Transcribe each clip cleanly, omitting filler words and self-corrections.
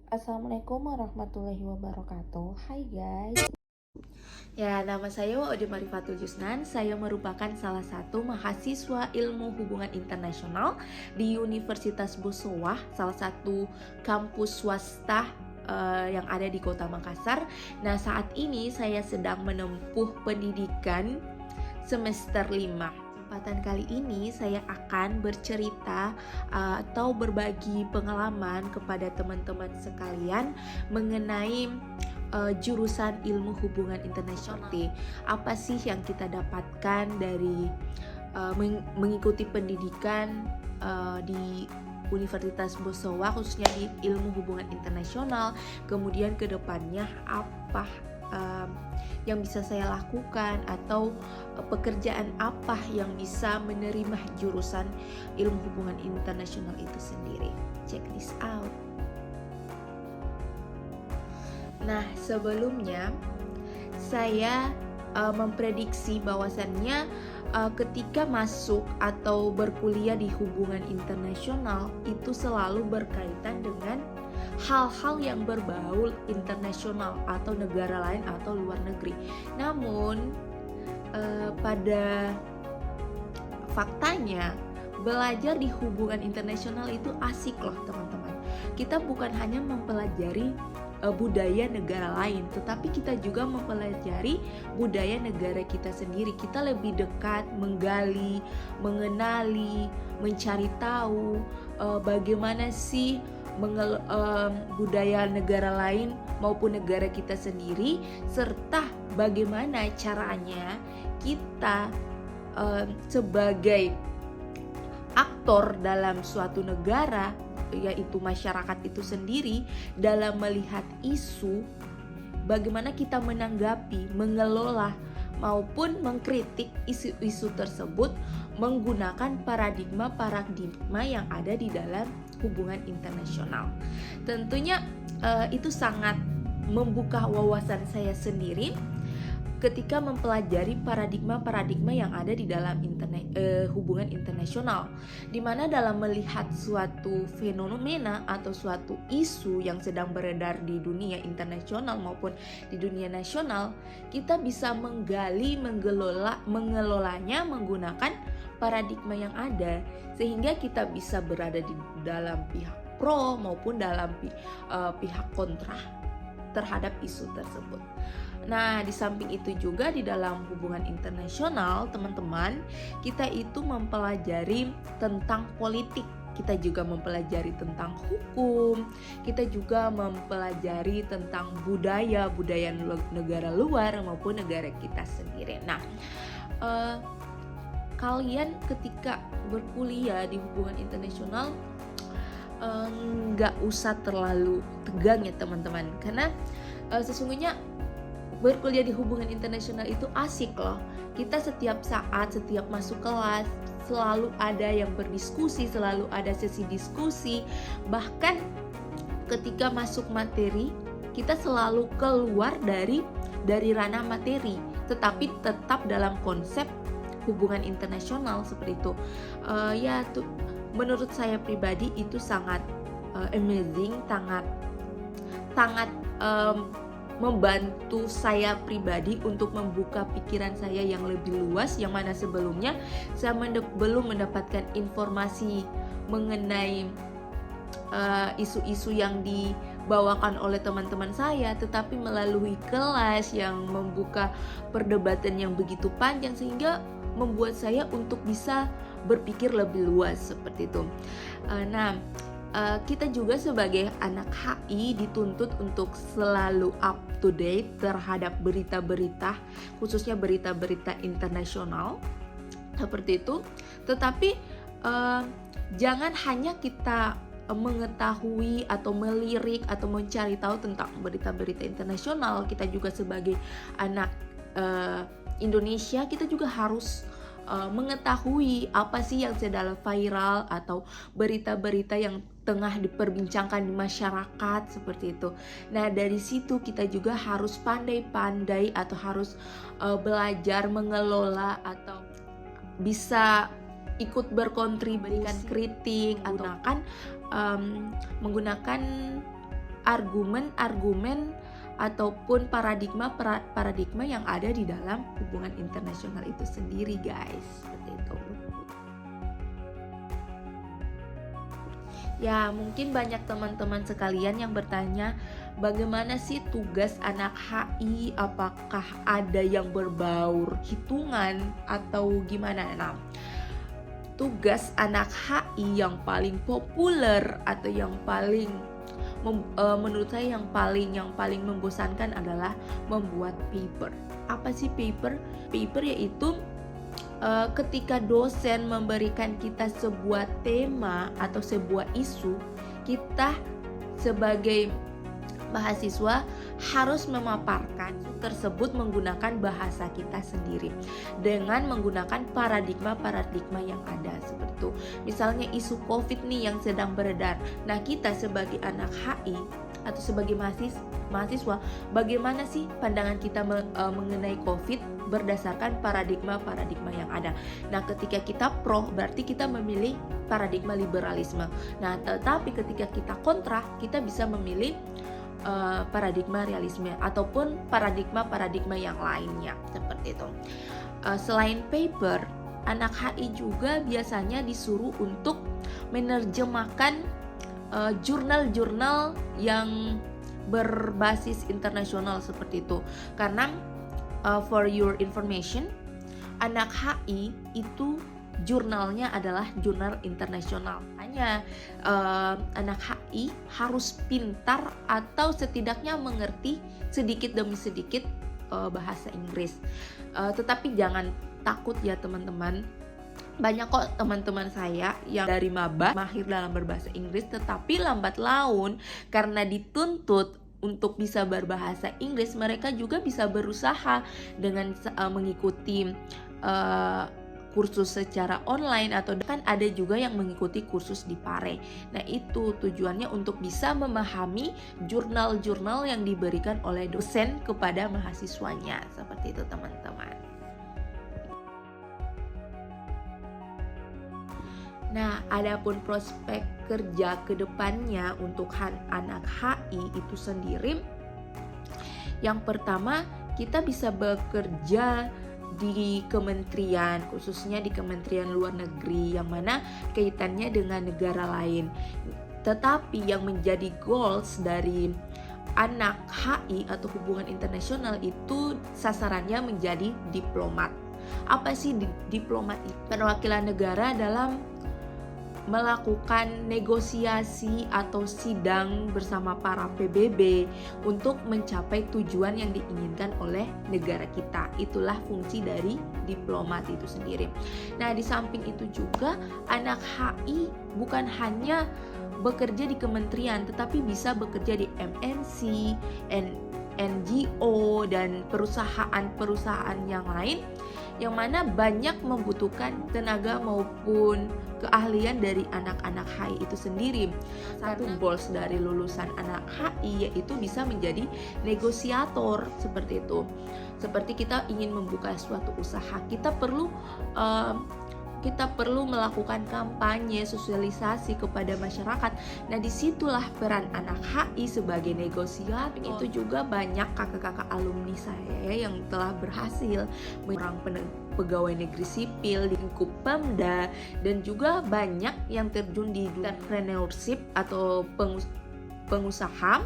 Assalamualaikum warahmatullahi wabarakatuh. Hai guys. Ya, nama saya Wa'ode Marifatul Jusnan. Saya merupakan salah satu mahasiswa ilmu hubungan internasional di Universitas Bosowah, salah satu kampus swasta yang ada di Kota Makassar. Nah, saat ini saya sedang menempuh pendidikan semester 5. Kesempatan kali ini saya akan bercerita atau berbagi pengalaman kepada teman-teman sekalian mengenai jurusan ilmu hubungan internasional. Apa sih yang kita dapatkan dari mengikuti pendidikan di Universitas Bosowah, khususnya di ilmu hubungan internasional. Kemudian ke depannya apa yang bisa saya lakukan, atau pekerjaan apa yang bisa menerima jurusan ilmu hubungan internasional itu sendiri. Check this out. Nah, sebelumnya saya memprediksi bahwasannya ketika masuk atau berkuliah di hubungan internasional itu selalu berkaitan dengan hal-hal yang berbau internasional atau negara lain atau luar negeri. Namun pada faktanya belajar di hubungan internasional itu asik loh teman-teman. Kita bukan hanya mempelajari budaya negara lain, tetapi kita juga mempelajari budaya negara kita sendiri. Kita lebih dekat menggali, mengenali, mencari tahu bagaimana sih budaya negara lain maupun negara kita sendiri, serta bagaimana caranya kita sebagai aktor dalam suatu negara, yaitu masyarakat itu sendiri, dalam melihat isu, bagaimana kita menanggapi, mengelola maupun mengkritik isu-isu tersebut menggunakan paradigma yang ada di dalam hubungan internasional. Tentunya itu sangat membuka wawasan saya sendiri ketika mempelajari paradigma yang ada di dalam hubungan internasional, di mana dalam melihat suatu fenomena atau suatu isu yang sedang beredar di dunia internasional maupun di dunia nasional, kita bisa menggali, mengelolanya menggunakan paradigma yang ada, sehingga kita bisa berada di dalam pihak pro maupun dalam pihak kontra terhadap isu tersebut. Nah, di samping itu juga di dalam hubungan internasional, teman-teman, kita itu mempelajari tentang politik, kita juga mempelajari tentang hukum, kita juga mempelajari tentang budaya negara luar maupun negara kita sendiri. Nah, kalian ketika berkuliah di hubungan internasional nggak usah terlalu tegang ya teman-teman, karena sesungguhnya berkuliah di hubungan internasional itu asik loh. Kita setiap saat, setiap masuk kelas, selalu ada yang berdiskusi, selalu ada sesi diskusi. Bahkan ketika masuk materi, kita selalu keluar dari ranah materi, tetapi tetap dalam konsep hubungan internasional seperti itu. Menurut saya pribadi itu sangat amazing, sangat membantu saya pribadi untuk membuka pikiran saya yang lebih luas, yang mana sebelumnya saya belum mendapatkan informasi mengenai isu-isu yang dibawakan oleh teman-teman saya, tetapi melalui kelas yang membuka perdebatan yang begitu panjang, sehingga membuat saya untuk bisa berpikir lebih luas seperti itu. Kita juga sebagai anak HI dituntut untuk selalu up to date terhadap berita-berita, khususnya berita-berita internasional seperti itu. Tetapi jangan hanya kita mengetahui atau melirik atau mencari tahu tentang berita-berita internasional. Kita juga sebagai anak Indonesia, kita juga harus mengetahui apa sih yang sedang viral atau berita-berita yang tengah diperbincangkan di masyarakat seperti itu. Nah, dari situ kita juga harus pandai-pandai atau harus belajar mengelola atau bisa ikut berkontribusi, berikan kritik, atau menggunakan argumen-argumen ataupun paradigma yang ada di dalam hubungan internasional itu sendiri, guys. Seperti itu. Ya, mungkin banyak teman-teman sekalian yang bertanya, bagaimana sih tugas anak HI? Apakah ada yang berbaur hitungan atau gimana? Nah, tugas anak HI yang paling populer atau yang paling menurut saya yang paling membosankan adalah membuat paper. Apa sih paper? Paper yaitu ketika dosen memberikan kita sebuah tema atau sebuah isu, kita sebagai mahasiswa harus memaparkan tersebut menggunakan bahasa kita sendiri dengan menggunakan paradigma yang ada seperti itu. Misalnya isu COVID nih yang sedang beredar. Nah, kita sebagai anak HI atau sebagai mahasiswa, bagaimana sih pandangan kita mengenai COVID berdasarkan paradigma yang ada. Nah, ketika kita pro, berarti kita memilih paradigma liberalisme. Nah, tetapi ketika kita kontra, kita bisa memilih paradigma realisme ataupun paradigma yang lainnya seperti itu. Selain paper, anak HI juga biasanya disuruh untuk menerjemahkan jurnal-jurnal yang berbasis internasional seperti itu. Karena for your information, anak HI itu jurnalnya adalah jurnal internasional. Hanya anak HI harus pintar atau setidaknya mengerti sedikit demi sedikit bahasa Inggris. Tetapi jangan takut ya teman-teman. Banyak kok teman-teman saya yang dari maba mahir dalam berbahasa Inggris, tetapi lambat laun karena dituntut untuk bisa berbahasa Inggris, mereka juga bisa berusaha dengan mengikuti kursus secara online, atau kan ada juga yang mengikuti kursus di Pare. Nah, itu tujuannya untuk bisa memahami jurnal-jurnal yang diberikan oleh dosen kepada mahasiswanya. Seperti itu teman-teman. Nah, adapun prospek kerja ke depannya untuk anak HI itu sendiri, yang pertama kita bisa bekerja di kementerian, khususnya di Kementerian Luar Negeri yang mana kaitannya dengan negara lain. Tetapi yang menjadi goals dari anak HI atau hubungan internasional itu sasarannya menjadi diplomat. Apa sih diplomat itu? Perwakilan negara dalam melakukan negosiasi atau sidang bersama para PBB untuk mencapai tujuan yang diinginkan oleh negara kita. Itulah fungsi dari diplomat itu sendiri. Nah, di samping itu juga anak HI bukan hanya bekerja di kementerian, tetapi bisa bekerja di MNC, NGO, dan perusahaan-perusahaan yang lain yang mana banyak membutuhkan tenaga maupun keahlian dari anak-anak HI itu sendiri. Satu goals dari lulusan anak HI yaitu bisa menjadi negosiator seperti itu. Seperti kita ingin membuka suatu usaha, kita perlu melakukan kampanye, sosialisasi kepada masyarakat. Nah, disitulah peran anak HI sebagai negosiator. Itu juga banyak kakak-kakak alumni saya yang telah berhasil menjadi pegawai negeri sipil di lingkup Pemda, dan juga banyak yang terjun di entrepreneurship atau pengusaha,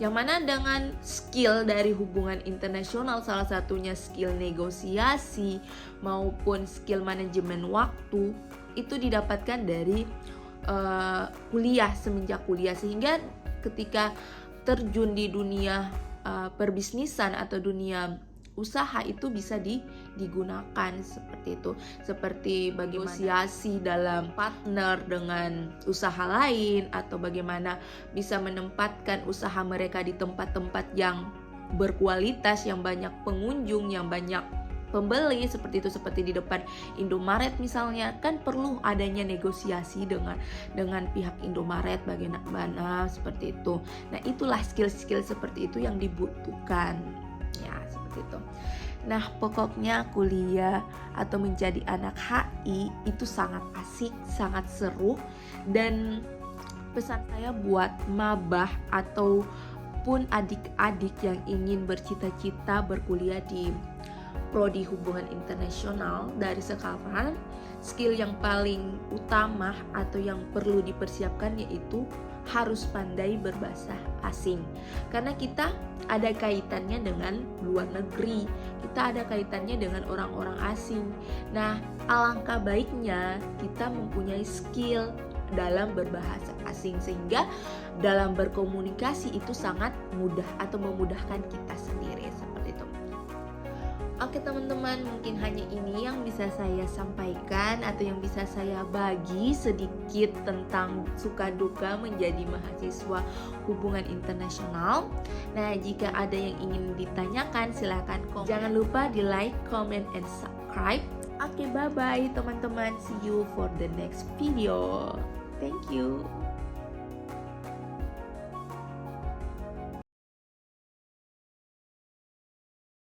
yang mana dengan skill dari hubungan internasional, salah satunya skill negosiasi maupun skill manajemen waktu, itu didapatkan dari semenjak kuliah, sehingga ketika terjun di dunia perbisnisan atau dunia usaha itu bisa digunakan seperti itu, seperti bagaimana negosiasi dalam partner dengan usaha lain, atau bagaimana bisa menempatkan usaha mereka di tempat-tempat yang berkualitas, yang banyak pengunjung, yang banyak pembeli, seperti itu. Seperti di depan Indomaret misalnya, kan perlu adanya negosiasi dengan pihak Indomaret bagaimana seperti itu. Nah, itulah skill-skill seperti itu yang dibutuhkan ya, seperti itu. Nah, pokoknya kuliah atau menjadi anak HI itu sangat asik, sangat seru. Dan pesan saya buat mabah ataupun adik-adik yang ingin bercita-cita berkuliah di Prodi Hubungan Internasional, dari sekarang skill yang paling utama atau yang perlu dipersiapkan yaitu harus pandai berbahasa asing. Karena kita ada kaitannya dengan luar negeri, kita ada kaitannya dengan orang-orang asing. Nah, alangkah baiknya kita mempunyai skill dalam berbahasa asing, sehingga dalam berkomunikasi itu sangat mudah atau memudahkan kita sendiri, seperti itu. Oke teman-teman, mungkin hanya ini yang bisa saya sampaikan atau yang bisa saya bagi sedikit tentang suka duka menjadi mahasiswa hubungan internasional. Nah, jika ada yang ingin ditanyakan silahkan komen. Jangan lupa di like, comment, and subscribe. Oke, bye-bye teman-teman. See you for the next video. Thank you.